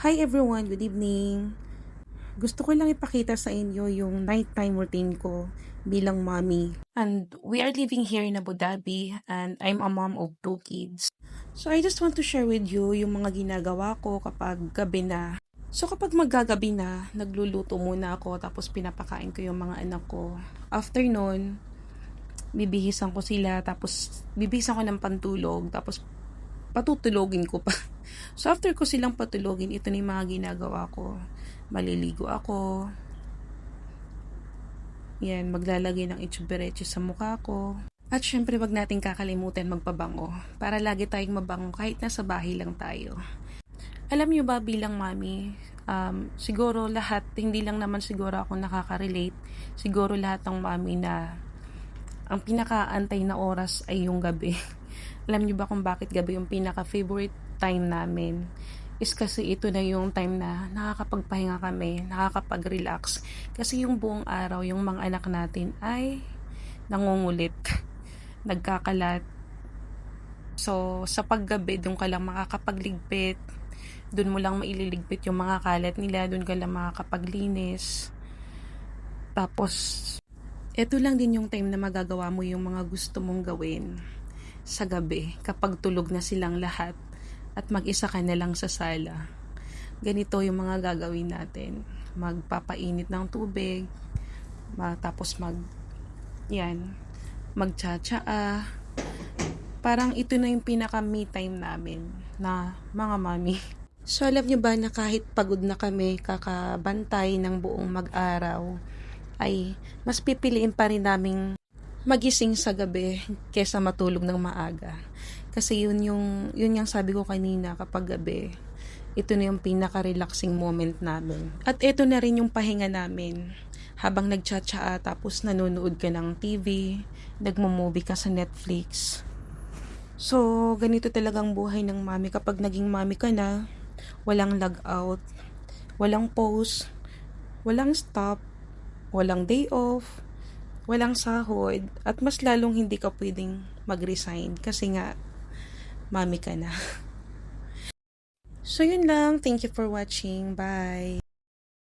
Hi everyone, good evening. Gusto ko lang ipakita sa inyo yung nighttime routine ko bilang mommy. And we are living here in Abu Dhabi and I'm a mom of 2 kids. So I just want to share with you yung mga ginagawa ko kapag gabi na. So kapag maggagabi na, nagluluto muna ako tapos pinapakain ko yung mga anak ko. After nun, bibihisan ko sila tapos bibihisan ko ng pantulog tapos patutulogin ko pa. So, after ko silang patulogin, ito na yung mga ginagawa ko. Maliligo ako. Yan, maglalagay ng itsuberecho sa mukha ko. At syempre, wag natin kakalimutan magpabango. Para lagi tayong mabango kahit nasa bahay lang tayo. Alam nyo ba bilang mami, siguro lahat, hindi lang naman siguro ako nakaka-relate. Siguro lahat ng mami na ang pinakaantay na oras ay yung gabi. Alam niyo ba kung bakit gabi yung pinaka-favorite time namin? Is kasi ito na yung time na nakakapagpahinga kami, nakakapag-relax. Kasi yung buong araw, yung mga anak natin ay nangungulit, nagkakalat. So, sa paggabi, doon ka lang makakapagligpit. Doon mo lang maililigpit yung mga kalat nila, doon ka lang makakapaglinis. Tapos, ito lang din yung time na magagawa mo yung mga gusto mong gawin sa gabi kapag tulog na silang lahat at mag-isa ka na lang sa sala. Ganito yung mga gagawin natin. Magpapainit ng tubig, tapos magtsatsaa. Parang ito na yung pinaka me time namin na mga mami. So alam nyo ba na kahit pagod na kami kakabantay ng buong mag-araw, ay mas pipiliin pa rin naming magising sa gabi kesa matulog ng maaga. Kasi yun yung sabi ko kanina, kapag gabi, ito na yung pinaka-relaxing moment namin. At ito na rin yung pahinga namin. Habang nagchatchaa tapos nanonood ka ng TV, nagmo-movie ka sa Netflix. So, ganito talagang buhay ng mami. Kapag naging mami ka na, walang log out, walang pause, walang stop, walang day off, walang sahod, at mas lalong hindi ka pwedeng mag-resign kasi nga mami ka na. So yun lang, thank you for watching, bye.